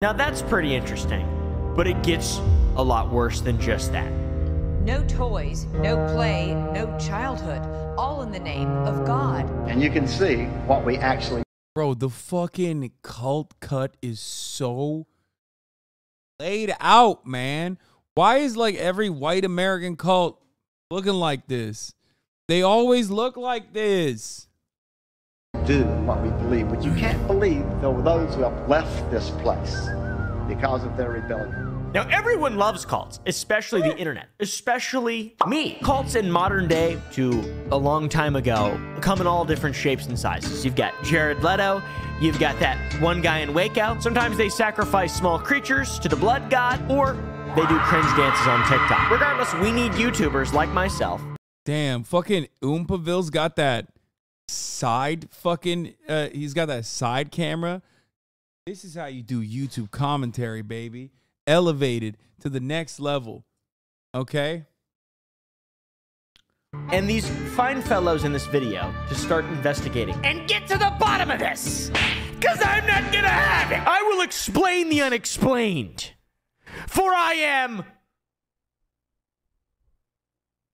Now that's pretty interesting, but it gets a lot worse than just that. No toys, no play, no childhood, all in the name of God. And you can see what we actually... Bro, the fucking cult cut is so laid out, man. Why is like every white American cult looking like this? They always look like this. Do and what we believe, but you can't believe there were those who have left this place because of their rebellion. Now, everyone loves cults, especially the internet, especially me. Cults in modern day to a long time ago come in all different shapes and sizes. You've got Jared Leto, you've got that one guy in Waco. Sometimes they sacrifice small creatures to the blood god, or they do cringe dances on TikTok. Regardless, we need YouTubers like myself. Damn, fucking oompaville's got that side fucking, he's got that side camera. This is how you do YouTube commentary, baby. Elevated to the next level. Okay? And these fine fellows in this video to start investigating and get to the bottom of this, because I'm not gonna have it. I will explain the unexplained, for I am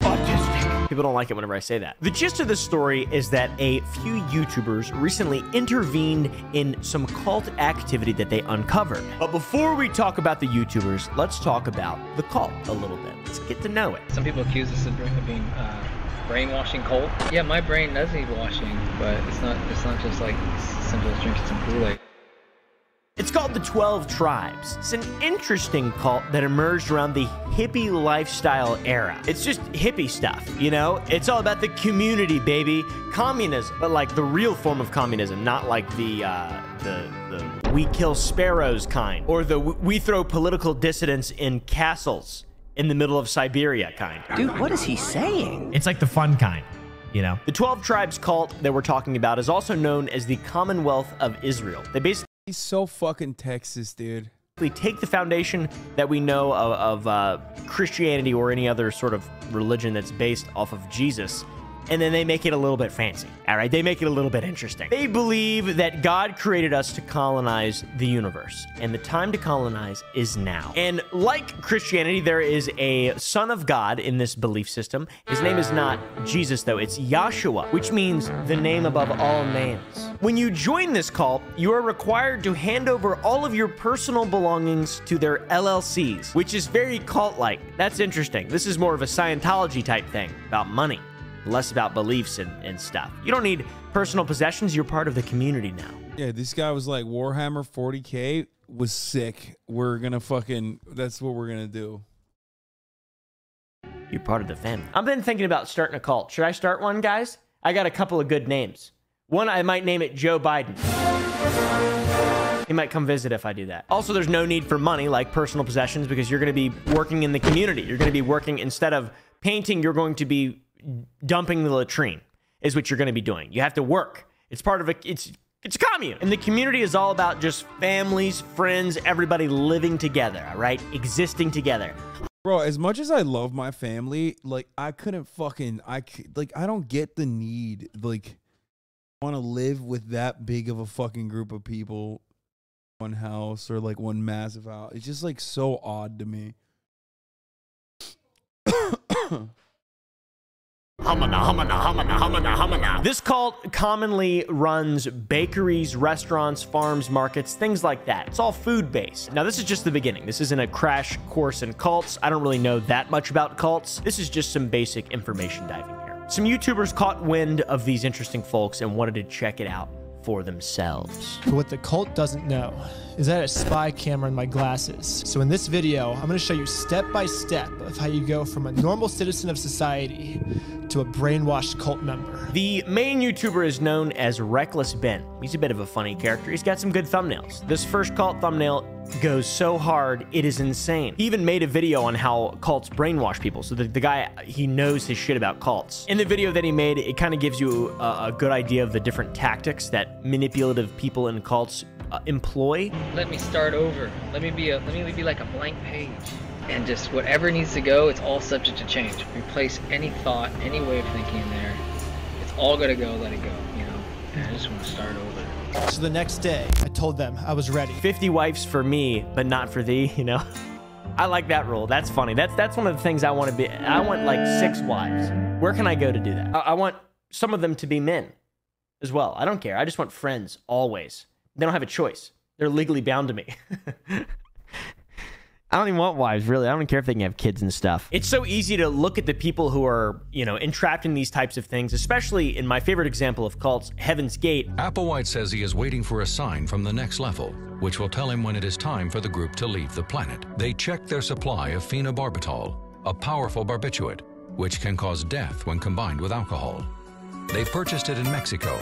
autistic. People don't like it whenever I say that. The gist of the story is that a few YouTubers recently intervened in some cult activity that they uncovered. But before we talk about the YouTubers, let's talk about the cult a little bit. Let's get to know it. Some people accuse us of being brainwashing cult. Yeah, my brain does need washing, but it's not just like simple as drinking some Kool-Aid. It's called the 12 Tribes. It's an interesting cult that emerged around the hippie lifestyle era. It's just hippie stuff, you know? It's all about the community, baby. Communism, but like the real form of communism, not like the we kill sparrows kind, or the we throw political dissidents in castles in the middle of Siberia kind. Dude, what is he saying? It's like the fun kind. You know, the 12 Tribes cult that we're talking about is also known as the Commonwealth of Israel. They basically He's so fucking Texas, dude. take the foundation that we know of Christianity or any other sort of religion that's based off of Jesus, and then they make it a little bit fancy. All right, they make it a little bit interesting. They believe that God created us to colonize the universe, and the time to colonize is now. And like Christianity, there is a son of God in this belief system. His name is not Jesus, though. It's Yahshua, which means the name above all names. When you join this cult, you are required to hand over all of your personal belongings to their LLCs, which is very cult-like. That's interesting. This is more of a Scientology type thing about money, less about beliefs and stuff. You don't need personal possessions. You're part of the community now. Yeah, this guy was like, Warhammer 40K was sick. We're gonna fucking, that's what we're gonna do. You're part of the family. I've been thinking about starting a cult. Should I start one, guys? I got a couple of good names. One, I might name it Joe Biden. He might come visit if I do that. Also, there's no need for money like personal possessions because you're going to be working in the community. You're going to be working, instead of painting, you're going to be dumping the latrine is what you're going to be doing. You have to work. It's part of it's a commune. And the community is all about just families, friends, everybody living together, all right? Existing together. Bro, as much as I love my family, like I couldn't fucking, I don't get the need, like, want to live with that big of a fucking group of people, one house or like one massive house. It's just like so odd to me. This cult commonly runs bakeries, restaurants, farms, markets, things like that. It's all food-based. Now, this is just the beginning. This isn't a crash course in cults. I don't really know that much about cults. This is just some basic information diving here. Some YouTubers caught wind of these interesting folks and wanted to check it out for themselves. But what the cult doesn't know is I had a spy camera in my glasses. So in this video, I'm gonna show you step by step of how you go from a normal citizen of society to a brainwashed cult member. The main YouTuber is known as Reckless Ben. He's a bit of a funny character. He's got some good thumbnails. This first cult thumbnail goes so hard, it is insane. He even made a video on how cults brainwash people. So the guy, he knows his shit about cults. In the video that he made, it kind of gives you a good idea of the different tactics that manipulative people in cults employ. Let me start over. Let me be like a blank page. And just whatever needs to go, it's all subject to change. Replace any thought, any way of thinking in there. It's all gotta go, let it go, you know? And I just want to start over. So the next day, I told them I was ready. 50 wives for me, but not for thee, you know? I like that rule. That's funny. That's one of the things I want to be. I want like 6 wives. Where can I go to do that? I want some of them to be men as well. I don't care. I just want friends always. They don't have a choice. They're legally bound to me. I don't even want wives, really. I don't even care if they can have kids and stuff. It's so easy to look at the people who are, you know, entrapped in these types of things, especially in my favorite example of cults, Heaven's Gate. Applewhite says he is waiting for a sign from the next level, which will tell him when it is time for the group to leave the planet. They check their supply of phenobarbital, a powerful barbiturate, which can cause death when combined with alcohol. They purchased it in Mexico.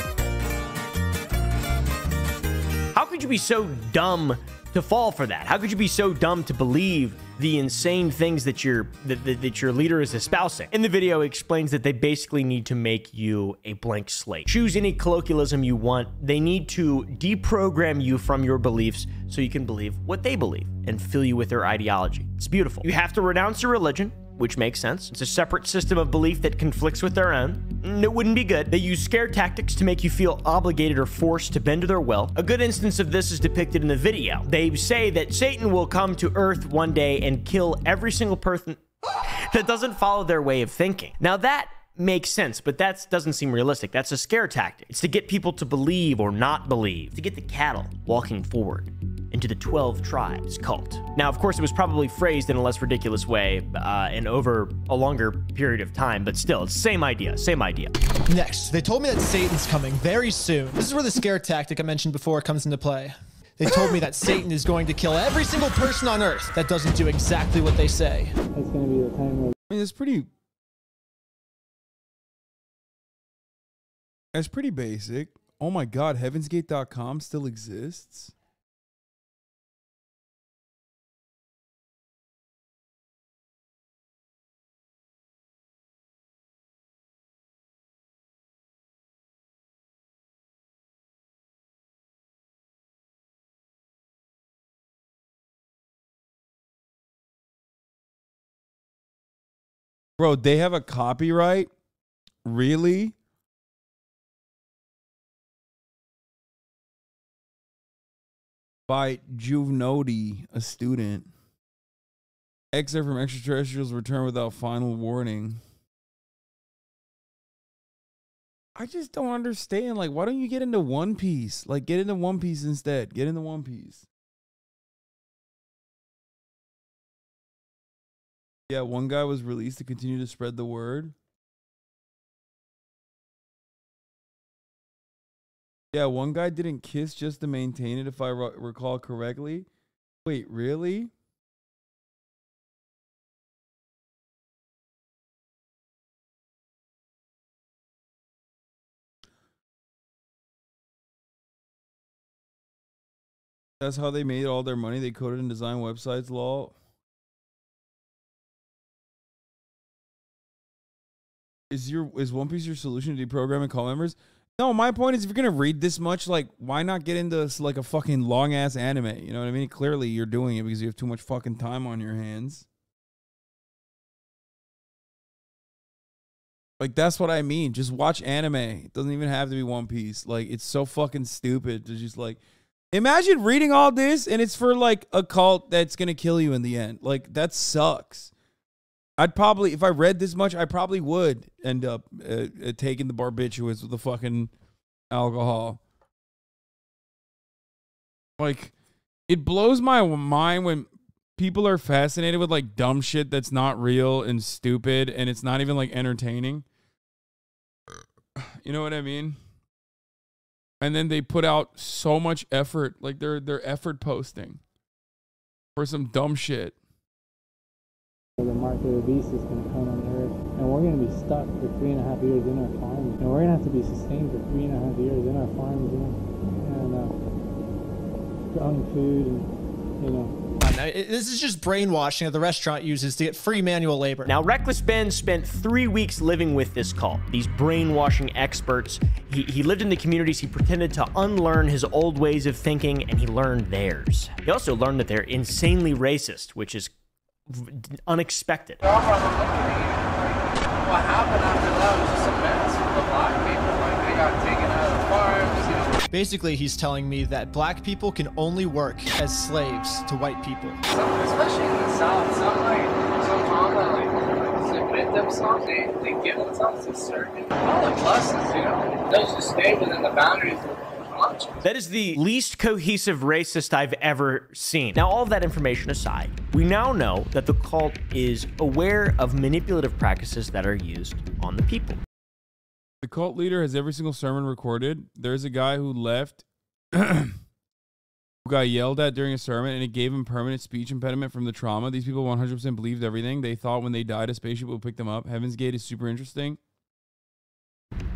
How could you be so dumb to fall for that? How could you be so dumb to believe the insane things that your leader is espousing? In the video, it explains that they basically need to make you a blank slate. Choose any colloquialism you want. They need to deprogram you from your beliefs so you can believe what they believe and fill you with their ideology. It's beautiful. You have to renounce your religion, which makes sense. It's a separate system of belief that conflicts with their own. It wouldn't be good. They use scare tactics to make you feel obligated or forced to bend to their will. A good instance of this is depicted in the video. They say that Satan will come to Earth one day and kill every single person that doesn't follow their way of thinking. Now that makes sense, but that doesn't seem realistic. That's a scare tactic. It's to get people to believe or not believe, to get the cattle walking forward into the 12 tribes cult. Now, of course, it was probably phrased in a less ridiculous way and over a longer period of time, but still, it's the same idea, same idea. Next, they told me that Satan's coming very soon. This is where the scare tactic I mentioned before comes into play. They told me that Satan is going to kill every single person on Earth that doesn't do exactly what they say. It's going to be the time where... I mean, it's pretty... That's pretty basic. Oh my God, heavensgate.com still exists? Bro, they have a copyright? Really? By Juvenodi, a student. Excerpt from Extraterrestrials return without final warning. I just don't understand. Like, why don't you get into One Piece? Like, get into One Piece instead. Get into One Piece. Yeah, one guy was released to continue to spread the word. Yeah, one guy didn't kiss just to maintain it, if I recall correctly. Wait, really? That's how they made all their money. They coded and designed websites, lol. Is One Piece your solution to deprogramming call members? No, my point is, if you're gonna read this much, like, why not get into like a fucking long ass anime? You know what I mean? Clearly, you're doing it because you have too much fucking time on your hands. Like, that's what I mean. Just watch anime. It doesn't even have to be One Piece. Like, it's so fucking stupid to just like, imagine reading all this and it's for like a cult that's gonna kill you in the end. Like, that sucks. I'd probably, if I read this much, I probably would end up taking the barbiturates with the fucking alcohol. Like, it blows my mind when people are fascinated with like dumb shit that's not real and stupid and it's not even like entertaining. You know what I mean? And then they put out so much effort, like they're effort posting for some dumb shit. The mark of the beast is going to come on the earth, and we're going to be stuck for 3.5 years in our farms, and we're going to have to be sustained for 3.5 years in our farms, and growing food, and, you know. This is just brainwashing that the restaurant uses to get free manual labor. Now, Reckless Ben spent 3 weeks living with this cult, these brainwashing experts. He lived in the communities. He pretended to unlearn his old ways of thinking, and he learned theirs. He also learned that they're insanely racist, which is unexpected. What happened after that was just a mess. The black people, like, they got taken out of the farms, you know. Basically, he's telling me that black people can only work as slaves to white people. Especially in the South, some town that submit themselves, they give themselves to certain pluses, you know. Those who stay within the boundaries of that is the least cohesive racist I've ever seen. Now, all of that information aside, we now know that the cult is aware of manipulative practices that are used on the people. The cult leader has every single sermon recorded. There's a guy who left, who got yelled at during a sermon, and it gave him permanent speech impediment from the trauma. These people 100% believed everything. They thought when they died, a spaceship would pick them up. Heaven's Gate is super interesting.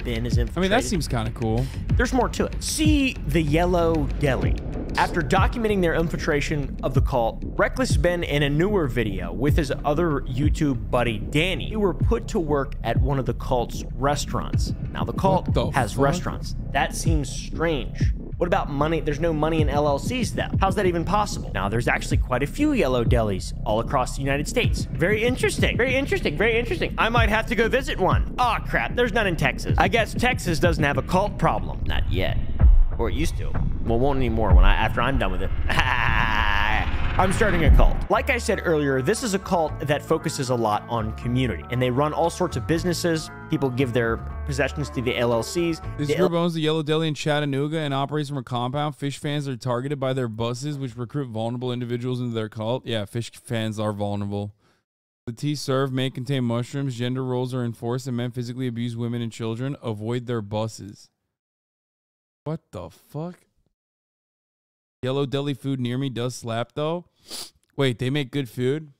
Ben is infiltrated. I mean, that seems kind of cool. There's more to it. See the Yellow Deli. After documenting their infiltration of the cult, Reckless Ben, in a newer video with his other YouTube buddy Danny, they were put to work at one of the cult's restaurants. Now, the cult has restaurants. That seems strange. What about money? There's no money in LLCs, though. How's that even possible? Now, there's actually quite a few Yellow Delis all across the United States. Very interesting. Very interesting. Very interesting. I might have to go visit one. Aw, crap. There's none in Texas. I guess Texas doesn't have a cult problem. Not yet. Or it used to. Well, won't anymore after I'm done with it. I'm starting a cult. Like I said earlier, this is a cult that focuses a lot on community, and they run all sorts of businesses. People give their possessions to the LLCs. This group owns the Yellow Deli in Chattanooga and operates from a compound. Fish fans are targeted by their buses, which recruit vulnerable individuals into their cult. Yeah, fish fans are vulnerable. The tea served may contain mushrooms. Gender roles are enforced, and men physically abuse women and children. Avoid their buses. What the fuck? Yellow Deli food near me does slap, though. Wait, they make good food?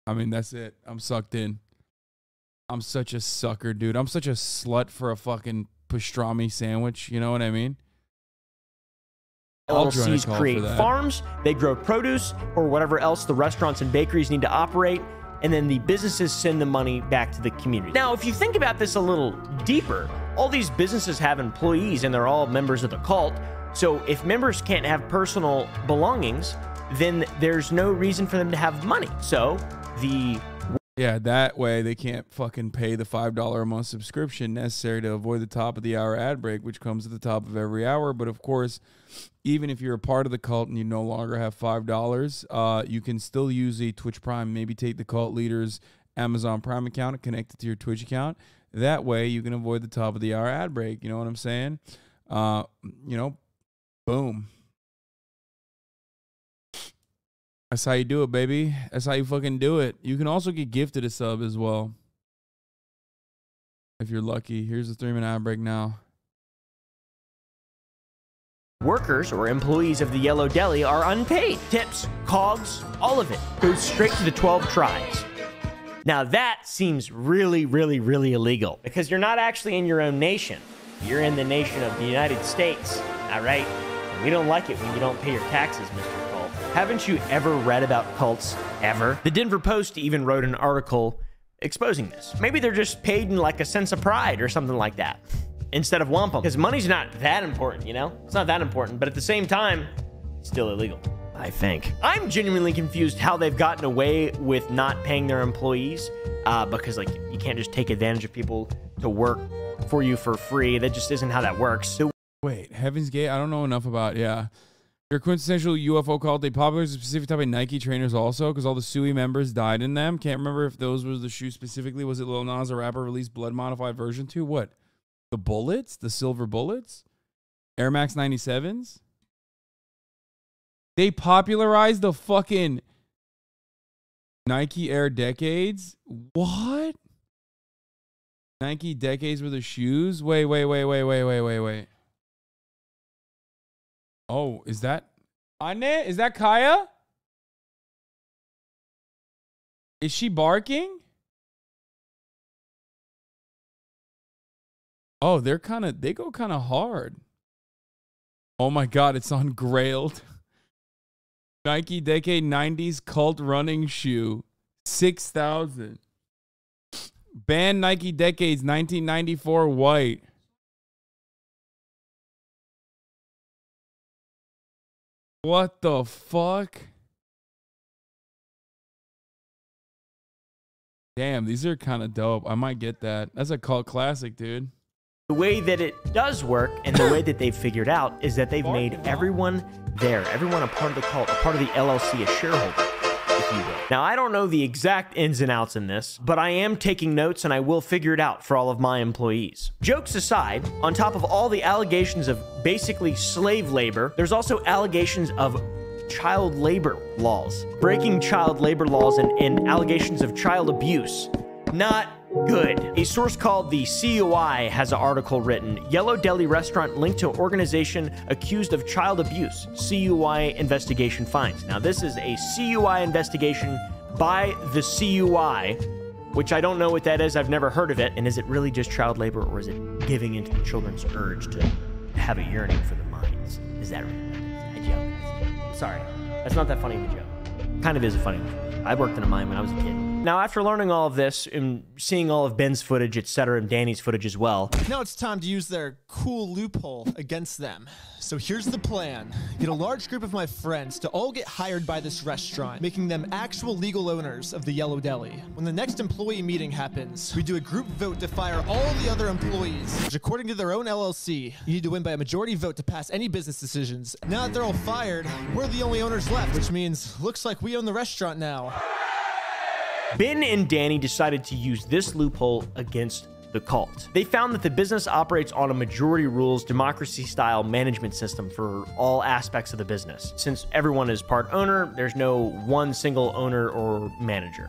I mean, that's it. I'm sucked in. I'm such a sucker, dude. I'm such a slut for a fucking pastrami sandwich. You know what I mean? LLCs create farms, they grow produce, or whatever else the restaurants and bakeries need to operate, and then the businesses send the money back to the community. Now, if you think about this a little deeper, all these businesses have employees, and they're all members of the cult. So if members can't have personal belongings, then there's no reason for them to have money. So yeah, that way they can't fucking pay the $5 a month subscription necessary to avoid the top of the hour ad break, which comes at the top of every hour. But of course, even if you're a part of the cult and you no longer have $5, you can still use a Twitch Prime. Maybe take the cult leader's Amazon Prime account and connect it to your Twitch account. That way you can avoid the top of the hour ad break. You know what I'm saying? You know, boom. That's how you do it, baby. That's how you fucking do it. You can also get gifted a sub as well, if you're lucky. Here's the 3-minute ad break now. Workers or employees of the Yellow Deli are unpaid. Tips, cogs, all of it goes straight to the 12 tribes. Now that seems really, really, really illegal, because you're not actually in your own nation. You're in the nation of the United States, all right? And we don't like it when you don't pay your taxes, Mr. Cult. Haven't you ever read about cults, ever? The Denver Post even wrote an article exposing this. Maybe they're just paid in like a sense of pride or something like that, instead of wampum, because money's not that important, you know? It's not that important, but at the same time, it's still illegal, I think. I'm genuinely confused how they've gotten away with not paying their employees, because like you can't just take advantage of people to work for you for free. That just isn't how that works. So wait, Heaven's Gate? I don't know enough about, yeah. Your quintessential UFO cult, they popular specific type of Nike trainers also, because all the Sui members died in them. Can't remember if those were the shoes specifically. Was it Lil Nas, a rapper, released blood modified version 2? What? The bullets? The silver bullets? Air Max 97s? They popularized the fucking Nike Air Decades? What? Nike Decades were the shoes? Wait. Oh, is that Ane? Is that Kaya? Is she barking? Oh, they go kind of hard. Oh my God, it's on Grailed. Nike Decade 90s cult running shoe. 6,000. Banned Nike Decades 1994 white. What the fuck? Damn, these are kind of dope. I might get that. That's a cult classic, dude. The way that it does work and the way that they've figured out is that they've made everyone there, everyone a part of the cult, a part of the LLC, a shareholder, if you will. Now, I don't know the exact ins and outs in this, but I am taking notes and I will figure it out for all of my employees. Jokes aside, on top of all the allegations of basically slave labor, there's also allegations of child labor laws, breaking child labor laws and allegations of child abuse. Not good. A source called the CUI has an article written, Yellow Deli restaurant linked to organization accused of child abuse. CUI investigation finds. Now, this is a CUI investigation by the CUI, which I don't know what that is. I've never heard of it. And is it really just child labor, or is it giving into the children's urge to have a yearning for the minds? Is that a joke? Sorry, that's not that funny of a joke. Kind of is a funny one. I worked in a mine when I was a kid. Now, after learning all of this and seeing all of Ben's footage, etc., and Danny's footage as well, now it's time to use their cool loophole against them. So here's the plan. Get a large group of my friends to all get hired by this restaurant, making them actual legal owners of the Yellow Deli. When the next employee meeting happens, we do a group vote to fire all the other employees, which according to their own LLC, you need to win by a majority vote to pass any business decisions. Now that they're all fired, we're the only owners left, which means looks like we own the restaurant now. Ben and Danny decided to use this loophole against the cult. They found that the business operates on a majority rules, democracy-style management system for all aspects of the business. Since everyone is part owner, there's no one single owner or manager.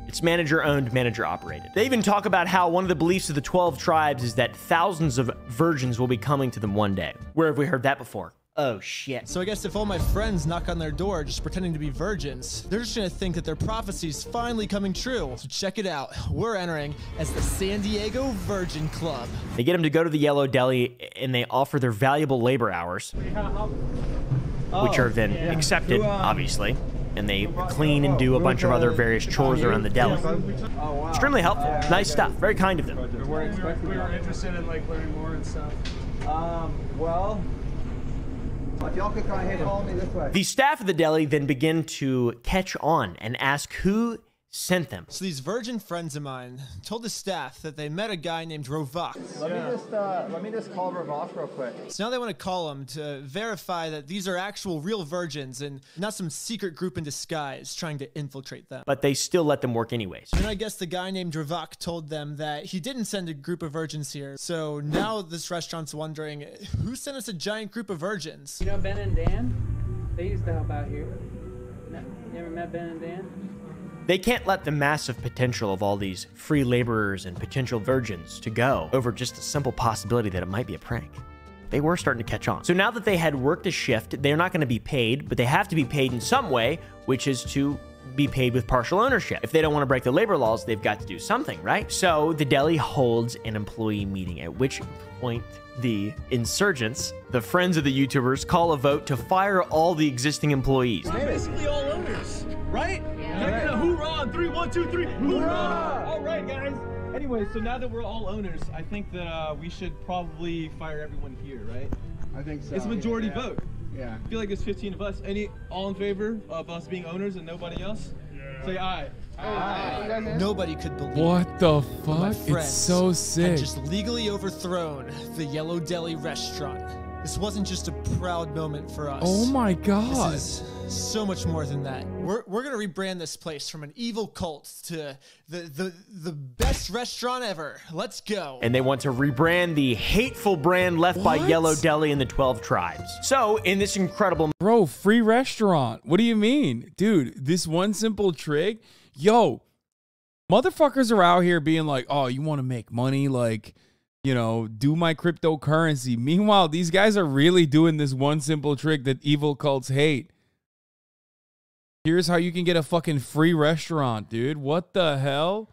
It's manager-owned, manager-operated. They even talk about how one of the beliefs of the 12 tribes is that thousands of virgins will be coming to them one day. Where have we heard that before? Oh, shit. So I guess if all my friends knock on their door just pretending to be virgins, they're just gonna think that their prophecy's finally coming true. So check it out. We're entering as the San Diego Virgin Club. They get them to go to the Yellow Deli and they offer their valuable labor hours, which are then accepted, obviously. And they clean and do a bunch of other various chores around the deli. Extremely helpful. Nice stuff. Very kind of them. We were interested in like learning more and stuff. Well, if y'all could kind of follow me this way. The staff of the deli then begin to catch on and ask who sent them. So these virgin friends of mine told the staff that they met a guy named Rovak. Let me just call Rovak real quick. So now they want to call him to verify that these are actual real virgins and not some secret group in disguise trying to infiltrate them. But they still let them work anyways. And I guess the guy named Rovak told them that he didn't send a group of virgins here. So now this restaurant's wondering, who sent us a giant group of virgins? You know Ben and Dan? They used to help out here. You ever met Ben and Dan? They can't let the massive potential of all these free laborers and potential virgins to go over just a simple possibility that it might be a prank. They were starting to catch on. So now that they had worked a shift, they're not going to be paid, but they have to be paid in some way, which is to be paid with partial ownership. If they don't want to break the labor laws, they've got to do something, right? So the deli holds an employee meeting, at which point the insurgents, the friends of the YouTubers, call a vote to fire all the existing employees. We're basically all owners, right? Yeah. Hoorah! 3, 1, 2, 3. Hoorah! All right, guys. Anyway, so now that we're all owners, I think that we should probably fire everyone here, right? I think so. It's a majority vote. Yeah. I feel like there's 15 of us. All in favor of us being owners and nobody else? Yeah. Say aye. Aye. Nobody could believe What the my fuck? friends It's so had sick. just legally overthrown the Yellow Deli restaurant. This wasn't just a proud moment for us. Oh my god. This is so much more than that. We're gonna rebrand this place from an evil cult to the best restaurant ever. Let's go. And they want to rebrand the hateful brand left by What? Yellow Deli and the 12 tribes. So in this incredible Bro, free restaurant. What do you mean? Dude, this one simple trick. Yo, motherfuckers are out here being like, oh, you want to make money? Like, you know, do my cryptocurrency. Meanwhile, these guys are really doing this one simple trick that evil cults hate. Here's how you can get a fucking free restaurant, dude. What the hell?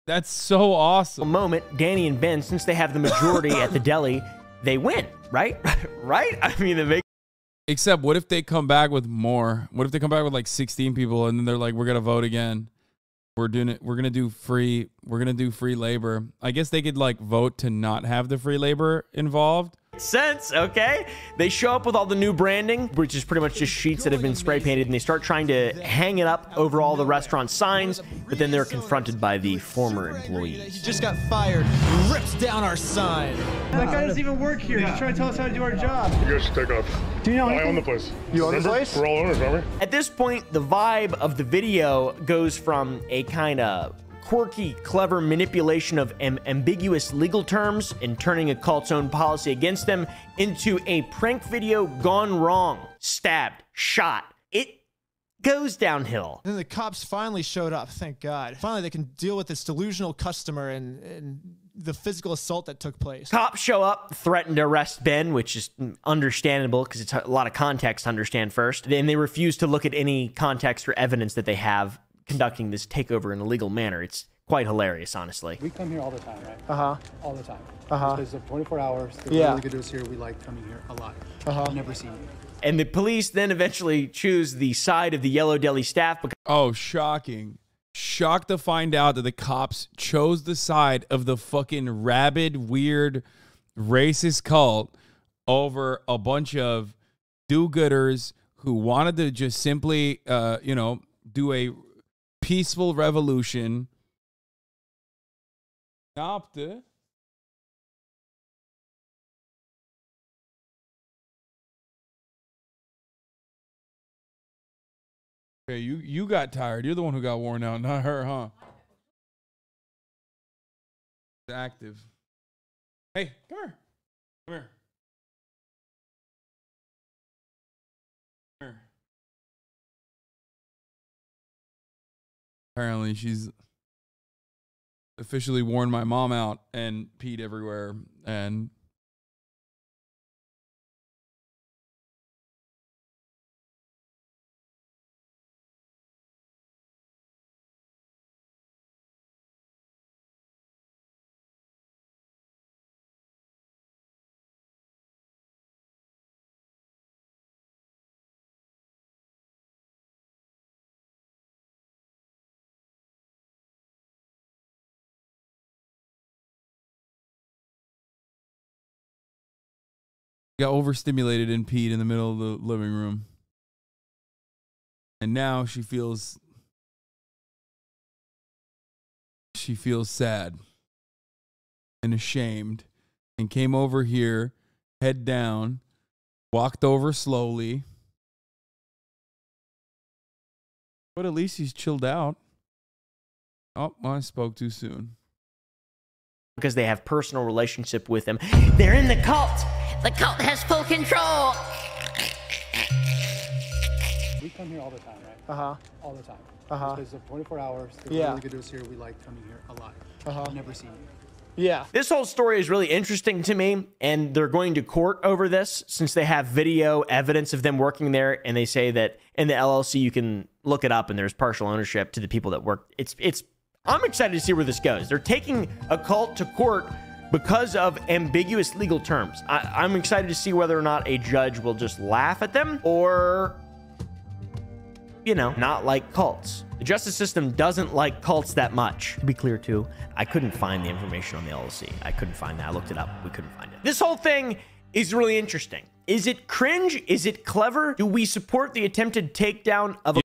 That's so awesome. moment, Danny and Ben, since they have the majority at the deli, they win, right? Right? I mean, they make. Except what if they come back with more? What if they come back with like 16 people and then they're like, we're going to vote again. We're doing it. We're going to do free. We're going to do free labor. I guess they could like vote to not have the free labor involved. Sense, okay? They show up with all the new branding, which is pretty much just sheets that have been spray painted, and they start trying to hang it up over all the restaurant signs, but then they're confronted by the former employees. He just got fired, rips down our sign. That guy doesn't even work here. He's trying to tell us how to do our job. You guys should take off. Do you know I own the place. You own the place? We're all owners, remember? At this point, the vibe of the video goes from a kind of quirky, clever manipulation of ambiguous legal terms and turning a cult's own policy against them into a prank video gone wrong. Stabbed, shot. It goes downhill. And then the cops finally showed up, thank God. Finally, they can deal with this delusional customer and the physical assault that took place. Cops show up, threaten to arrest Ben, which is understandable because it's a lot of context to understand first. Then they refuse to look at any context or evidence that they have conducting this takeover in a legal manner. It's quite hilarious, honestly. We come here all the time, right? Uh-huh. All the time. Uh-huh. Because of 24 hours. Yeah. Really good to us here. We like coming here a lot. Uh-huh. Never seen you. And the police then eventually choose the side of the Yellow Deli staff because Oh, shocking. Shocked to find out that the cops chose the side of the fucking rabid, weird, racist cult over a bunch of do-gooders who wanted to just simply, do a peaceful revolution. Stopte. Okay, you got tired. You're the one who got worn out, not her, huh? It's active. Hey, come here. Come here. Come here. Apparently, she's officially worn my mom out and peed everywhere. And got overstimulated and peed in the middle of the living room. And now she feels sad and ashamed and came over here, head down, walked over slowly. But at least he's chilled out. Oh, well, I spoke too soon. because they have personal relationship with him. They're in the cult. The cult has full control. We come here all the time, right? Uh-huh. All the time. Uh-huh. Because of 24 hours. Yeah. Really good to us here. We like coming here a lot. Uh-huh. Never seen you. Yeah. This whole story is really interesting to me, and they're going to court over this since they have video evidence of them working there, and they say that in the LLC you can look it up and there's partial ownership to the people that work. I'm excited to see where this goes. They're taking a cult to court because of ambiguous legal terms. I'm excited to see whether or not a judge will just laugh at them or, you know, not like cults. The justice system doesn't like cults that much. To be clear, too, I couldn't find the information on the LLC. I couldn't find that. I looked it up. We couldn't find it. This whole thing is really interesting. Is it cringe? Is it clever? Do we support the attempted takedown of a